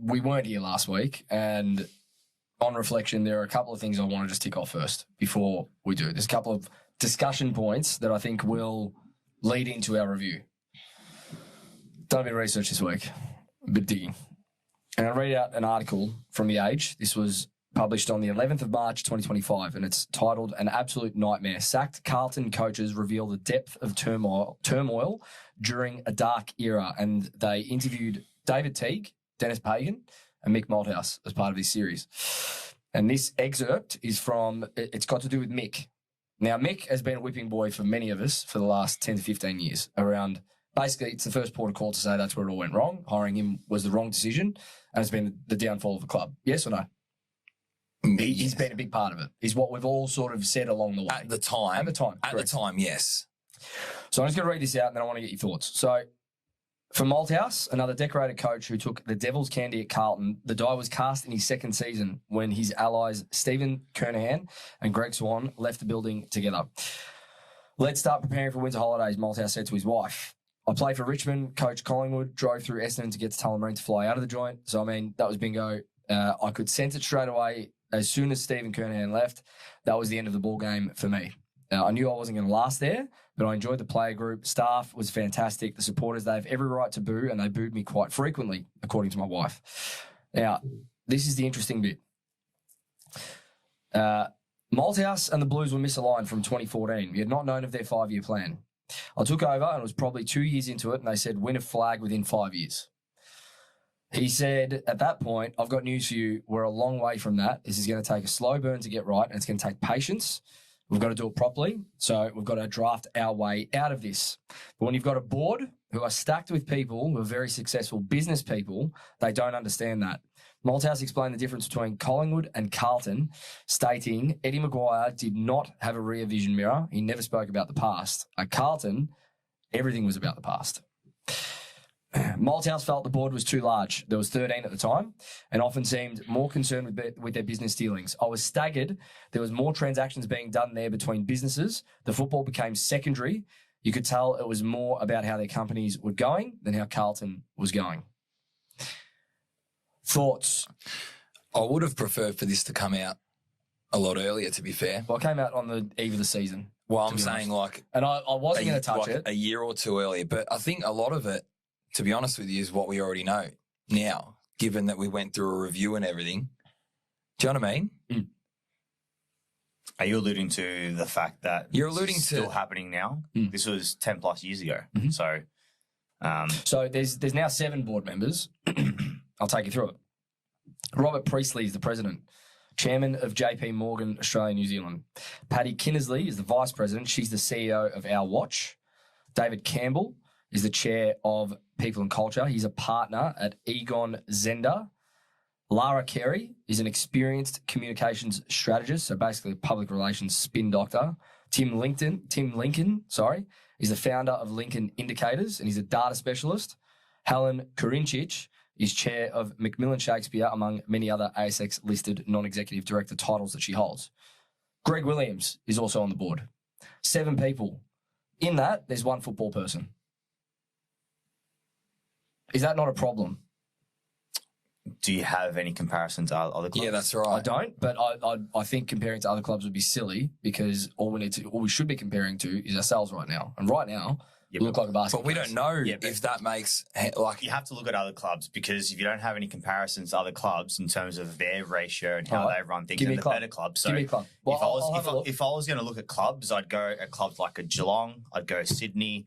we weren't here last week, and on reflection, there are a couple of things I want to just tick off first before we do. There's a couple of discussion points that I think will lead into our review. Done a bit of research this week, a bit of digging. And I read out an article from The Age. This was published on the 11th of March, 2025, and it's titled An Absolute Nightmare. Sacked Carlton coaches reveal the depth of turmoil during a dark era. And they interviewed David Teague, Dennis Pagan, and Mick Malthouse as part of this series. And this excerpt is from, it's got to do with Mick. Now, Mick has been a whipping boy for many of us for the last 10 to 15 years around. Basically, it's the first port of call to say that's where it all went wrong. Hiring him was the wrong decision, and it's been the downfall of the club. Yes or no? He's been a big part of it. Is what we've all sort of said along the way. At the time. Yes. So I'm just going to read this out, and then I want to get your thoughts. So for Malthouse, another decorated coach who took the devil's candy at Carlton, the die was cast in his second season when his allies Stephen Kernahan and Greg Swan left the building together. Let's start preparing for winter holidays, Malthouse said to his wife. I played for Richmond, coached Collingwood, drove through Essendon to get to Tullamarine to fly out of the joint. So, I mean, that was bingo. I could sense it straight away. As soon as Stephen Kernahan left, that was the end of the ball game for me. I knew I wasn't going to last there, but I enjoyed the player group. Staff was fantastic. The supporters, they have every right to boo, and they booed me quite frequently, according to my wife. Now, this is the interesting bit. Malthouse and the Blues were misaligned from 2014. We had not known of their 5-year plan. I took over, and it was probably 2 years into it, and they said, win a flag within 5 years. He said, at that point, I've got news for you. We're a long way from that. This is going to take a slow burn to get right, and it's going to take patience. We've got to do it properly. So we've got to draft our way out of this. But when you've got a board who are stacked with people who are very successful business people, they don't understand that. Malthouse explained the difference between Collingwood and Carlton, stating Eddie Maguire did not have a rear vision mirror. He never spoke about the past. At Carlton, everything was about the past. Malthouse felt the board was too large. There was 13 at the time and often seemed more concerned with their business dealings. I was staggered. There was more transactions being done there between businesses. The football became secondary. You could tell it was more about how their companies were going than how Carlton was going. Thoughts? I would have preferred for this to come out a lot earlier, to be fair. Well, it came out on the eve of the season. Well, I'm saying and I wasn't going to touch it. A year or two earlier, but I think a lot of it, to be honest with you, is what we already know now, given that we went through a review and everything. Do you know what I mean? Mm. Are you alluding to the fact that you're alluding to still happening now? Mm. This was 10 plus years ago. Mm-hmm. So there's now 7 board members. I'll take you through it. Robert Priestley is the president, chairman of JP Morgan, Australia, New Zealand. Paddy Kinnersley is the vice president. She's the CEO of Our Watch. David Campbell is the chair of People and Culture. He's a partner at Egon Zender. Lara Carey is an experienced communications strategist, so basically a public relations spin doctor. Tim Lincoln, is the founder of Lincoln Indicators, and he's a data specialist. Helen Kurincic is chair of Macmillan Shakespeare, among many other ASX-listed non-executive director titles that she holds. Greg Williams is also on the board. 7 people. In that, there's 1 football person. Is that not a problem? do you have any comparisons to other clubs? Yeah, that's right. I don't, but I think comparing to other clubs would be silly because all we should be comparing to is ourselves right now. And right now, we look like a basketball. But we don't know if that makes like you have to look at other clubs because if you don't have any comparisons to other clubs in terms of their ratio and how they run things, and the better clubs. So give me a club. Well, if I was going to look at clubs, I'd go at clubs like a Geelong, I'd go Sydney.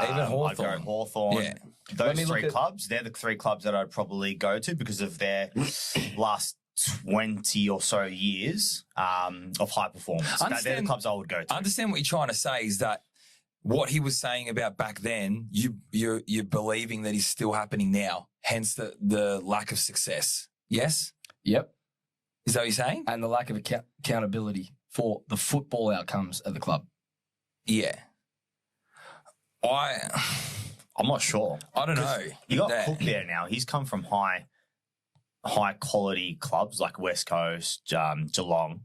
Even Hawthorn. I'd go Hawthorn. Yeah. Those 3 clubs, they're the 3 clubs that I'd probably go to because of their last 20 or so years of high performance. They're the clubs I would go to. I understand what you're trying to say is that what he was saying about back then, you're believing that is still happening now, hence the lack of success. Yes? Yep. Is that what you're saying? And the lack of accountability for the football outcomes at the club. Yeah. I'm not sure. I don't know. You got Cook there now. He's come from high quality clubs like West Coast, Geelong,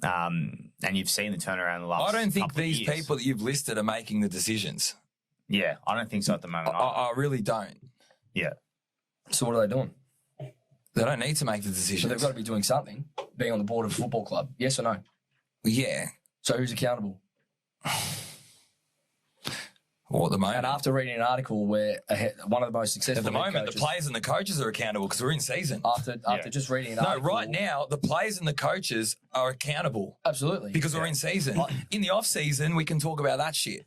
and you've seen the turnaround in the last. I don't think couple these of years. people that you've listed are making the decisions. Yeah, I don't think so at the moment. I really don't. Yeah. So what are they doing? They don't need to make the So decisions. they've got to be doing something, being on the board of a football club. Yes or no? Yeah. So who's accountable? Or at the And moment. after reading an article where one of the most successful At the head moment, the coaches, players and the coaches are accountable because we're in season. after just reading an No, article, right now, the players and the coaches are accountable absolutely, because we're in season. In the off season, we can talk about that shit.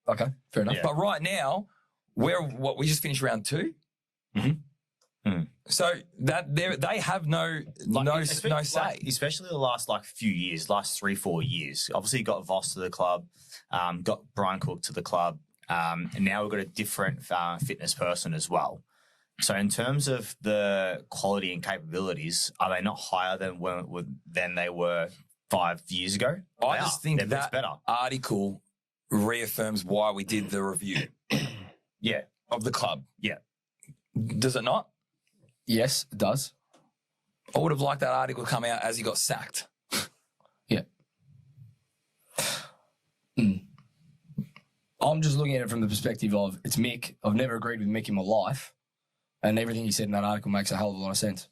okay, fair enough. Yeah. But right now, we just finished round 2. So that they have no say. Especially the last few years, last 3-4 years. Obviously, you got Voss to the club, got Brian Cook to the club, and now we've got a different fitness person as well. So in terms of the quality and capabilities, are they not higher than they were 5 years ago? I just think They're that better. article reaffirms why we did the review Yeah, of the club. yeah. Does it not? Yes, it does. I would have liked that article come out as he got sacked. Yeah. I'm just looking at it from the perspective of it's Mick. I've never agreed with Mick in my life, and everything he said in that article makes a hell of a lot of sense.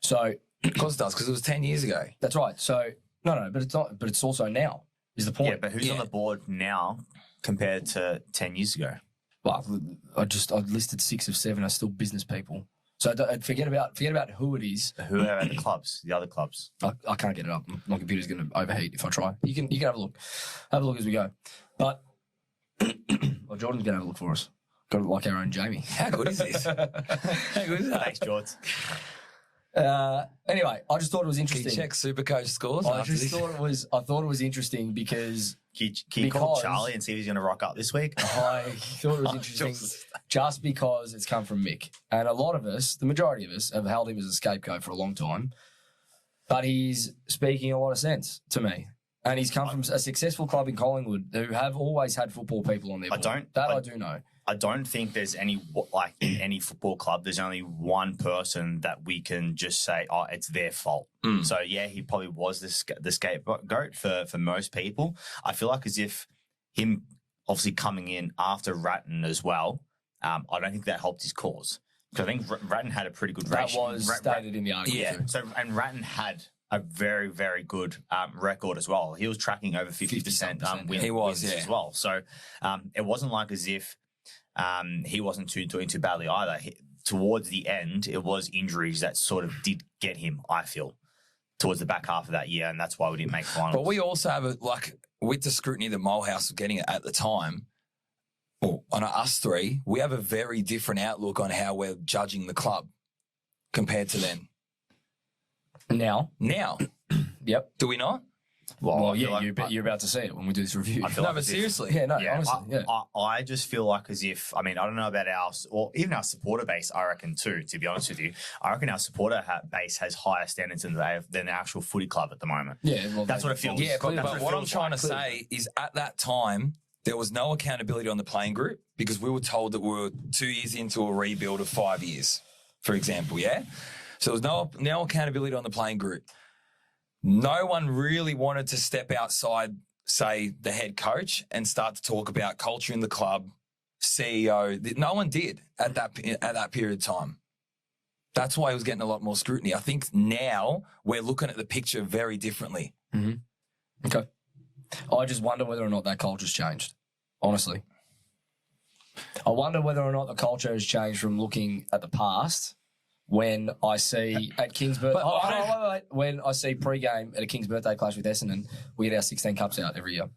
So Of course it does, because it was 10 years ago. that's right. So no, but it's not. But it's also now is the point. Yeah, but who's on the board now compared to 10 years ago? Well, I listed 6 of 7 are still business people. So forget about who it is. Who are at the clubs, the other clubs? I can't get it up. My computer's going to overheat if I try. You can have a look. Have a look as we go. But well, Jordan's going to have a look for us. Got it like our own Jamie. How good is this? How good is that? Thanks, George. Anyway, I just thought it was Can you interesting. check Supercoach scores I after just this? thought it was interesting because Can you call Because- Charlie and see if he's going to rock up this week? I thought it was interesting just because it's come from Mick. And a lot of us, the majority of us, have held him as a scapegoat for a long time. But he's speaking a lot of sense to me. And he's come from a successful club in Collingwood who have always had football people on their board. I do know. I don't think there's in any football club, there's only one person that we can just say, oh, it's their fault. So, yeah, he probably was the scapegoat for most people. I feel like as if him obviously coming in after Ratton as well, I don't think that helped his cause. Because I think Ratton had a pretty good That ratio. was stated in the article. Yeah. too. So, and Ratton had a very, very good record as well. He was tracking over 50% He was, wins yeah. as well. So it wasn't like as if he wasn't doing too badly either. Towards the end, it was injuries that sort of did get him, I feel, towards the back half of that year, and that's why we didn't make finals. But we also have, with the scrutiny that Malthouse was getting at the time, well, on us 3, we have a very different outlook on how we're judging the club compared to then. Now, yep. Do we not? Well, I feel yeah, like- you're about to see it when we do this review. I feel No, like but as if- seriously. Yeah, no, Yeah, honestly, yeah. I just feel like as if, I mean, I don't know about or even our supporter base, I reckon too, to be honest with you. I reckon our supporter base has higher standards than the actual footy club at the moment. Yeah, well, That's what it feels. Yeah, That's but it what I'm feels trying like. to say is at that time, there was no accountability on the playing group because we were told that we were 2 years into a rebuild of 5 years, for example, yeah? So there was no accountability on the playing group. No one really wanted to step outside, say, the head coach and start to talk about culture in the club, CEO. No one did at that period of time. That's why he was getting a lot more scrutiny. I think now we're looking at the picture very differently. Okay. I just wonder whether or not that culture's changed, honestly. I wonder whether or not the culture has changed from looking at the past when I see at King's birthday. Wait. When I see pre-game at a King's birthday clash with Essendon, we get our 16 cups out every year.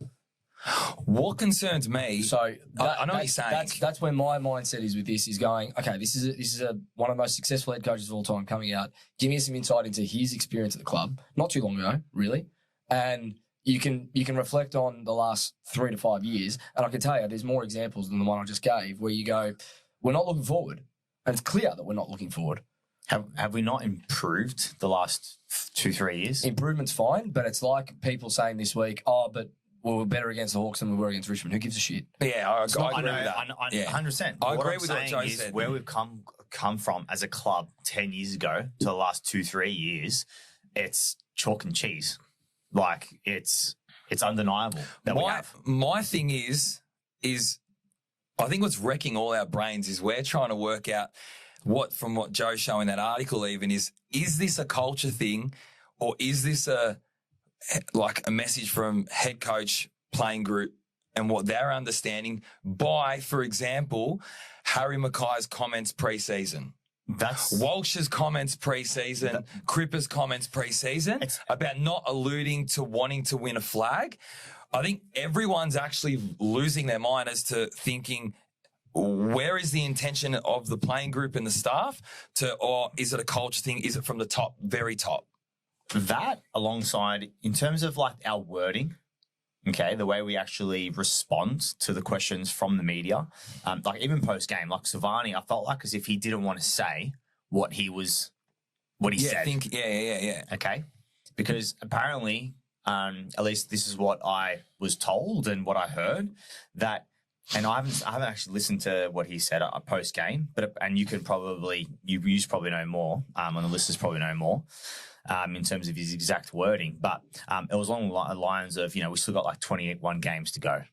What concerns me, So I know what you're saying. That's where my mindset is with this. Is going, okay, this is one of the most successful head coaches of all time coming out. Give me some insight into his experience at the club, not too long ago, really, and you can reflect on the last 3 to 5 years, and I can tell you there's more examples than the one I just gave where you go, we're not looking forward, and it's clear that we're not looking forward. Have we not improved the last 2-3 years? Improvement's fine, but it's like people saying this week, oh, but we were better against the Hawks than we were against Richmond. Who gives a shit? yeah, I agree I with know, that. Yeah. 100%. I agree I'm with what saying Joe is said. where we've come from as a club 10 years ago to the last 2-3 years, it's chalk and cheese. Like it's undeniable that we have. My thing is I think what's wrecking all our brains is we're trying to work out from what Joe's showing that article even is this a culture thing, or is this a message from head coach, playing group, and what they're understanding by, for example, Harry Mackay's comments pre-season? That's Walsh's comments pre-season, Cripper's comments pre-season about not alluding to wanting to win a flag. I think everyone's actually losing their mind as to thinking, where is the intention of the playing group and the staff or is it a culture thing? Is it from the top, very top? that alongside, in terms of like our wording, okay, the way we actually respond to the questions from the media, like even post game, like Savani, I felt like as if he didn't want to say what he said. Yeah. Okay, because apparently, at least this is what I was told and what I heard, that, and I haven't actually listened to what he said post game, and you probably know more, and the listeners probably know more. In terms of his exact wording, but it was along the lines of, we still got like 21 games to go.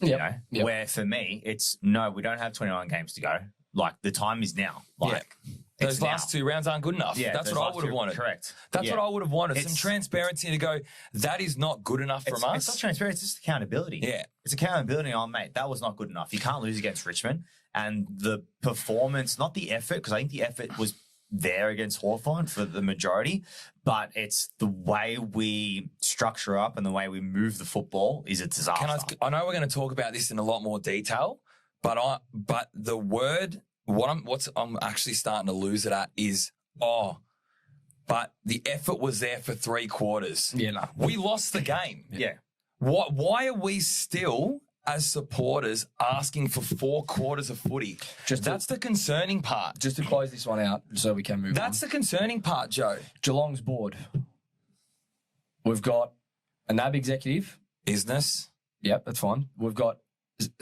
Yep. Where for me, it's no, we don't have 21 games to go. Like the time is now. Like those last two rounds aren't good enough. Yeah, that's what I would have wanted. Correct. That's what I would have wanted. Some transparency to go, that is not good enough from us. It's not transparency, it's just accountability. Yeah. It's accountability. Oh, mate, that was not good enough. You can't lose against Richmond. And the performance, not the effort, because I think the effort was there against Hawthorn for the majority, but it's the way we structure up and the way we move the football is a disaster. I know we're going to talk about this in a lot more detail, but the word, I'm actually starting to lose it at is, but the effort was there for 3 quarters. Yeah, no. We lost the game. Yeah. Why are we still, as supporters, asking for 4 quarters of footy? That's the concerning part. Just to close this one out so we can move on. That's the concerning part, Joe. Geelong's board. We've got a NAB executive. Business. Yep, that's fine. We've got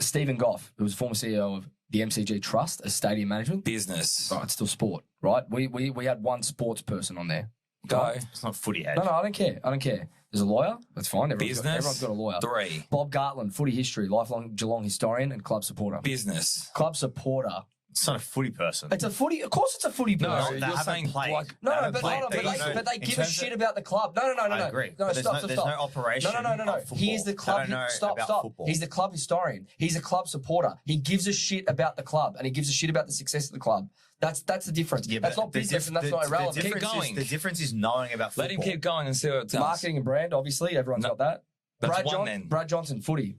Stephen Goff, who was former CEO of the MCG Trust as stadium management. Business. Right, it's still sport, right? We had one sports person on there. Go. Right? It's not footy head. No, I don't care. There's a lawyer. That's fine. Everyone's got a lawyer. 3. Bob Gartland, footy history, lifelong Geelong historian and club supporter. Business. Club supporter. It's not a footy person. It's a footy. Of course, it's a footy No, person. you're saying played. like No, but they give a shit about the club. No. I agree. No, But stop. there's no operation. No. He's the club. Stop. Football. He's the club historian. He's a club supporter. He gives a shit about the club and he gives a shit about the success of the club. That's the difference. Yeah, that's not business and that's not irrelevant. Keep going. The difference is knowing about football. Let him keep going and see what it does. Marketing and brand, obviously, everyone's got that. Brad Johnson, footy.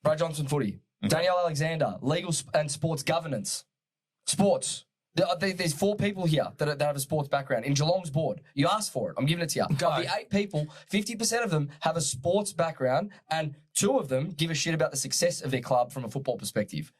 Brad Johnson, footy. Danielle Alexander, legal and sports governance. Sports. There's 4 people here that have a sports background. In Geelong's board, you asked for it. I'm giving it to you. Go. Of the 8 people, 50% of them have a sports background and 2 of them give a shit about the success of their club from a football perspective.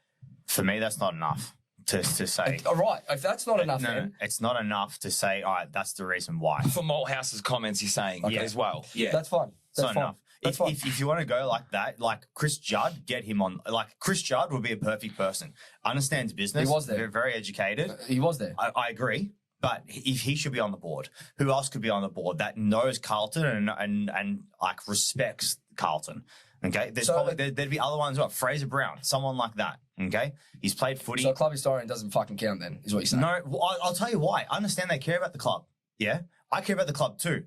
For me, that's not enough to say. All right. If that's not enough, No, then it's not enough to say, all right, that's the reason why. For Malthouse's comments, he's saying as well. Yeah. that's fine. It's not enough. That's fine. If you want to go like that, like Chris Judd, get him on. Like Chris Judd would be a perfect person. Understands business. He was there. Very, very educated. He was there. I agree. But if he should be on the board, who else could be on the board that knows Carlton and like respects Carlton? Okay, there'd be other ones. What, Fraser Brown, someone like that. Okay, he's played footy. So a club historian doesn't fucking count then, is what you're saying? No, I'll tell you why. I understand they care about the club. Yeah, I care about the club too.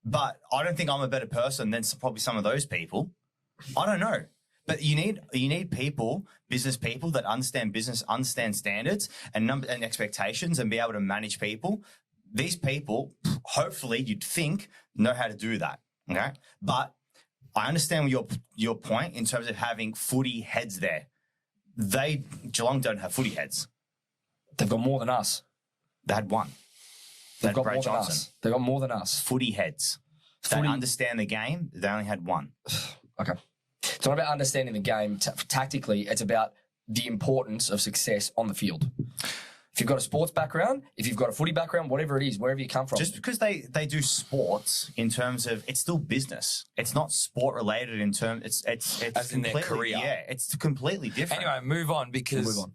But I don't think I'm a better person than probably some of those people. I don't know. But you need people, business people that understand business, understand standards and expectations and be able to manage people. These people, hopefully you'd think, know how to do that. Okay? But I understand your point in terms of having footy heads there. Geelong don't have footy heads. They've got more than us. They had one. They've got more than us. They've got more than us. Footy heads. They understand the game. They only had one. Okay. It's not about understanding the game tactically. It's about the importance of success on the field. If you've got a sports background, if you've got a footy background, whatever it is, wherever you come from. Just because they do sports in terms of, it's still business. It's not sport related in terms, it's as in their career. Yeah, it's completely different. Anyway, move on because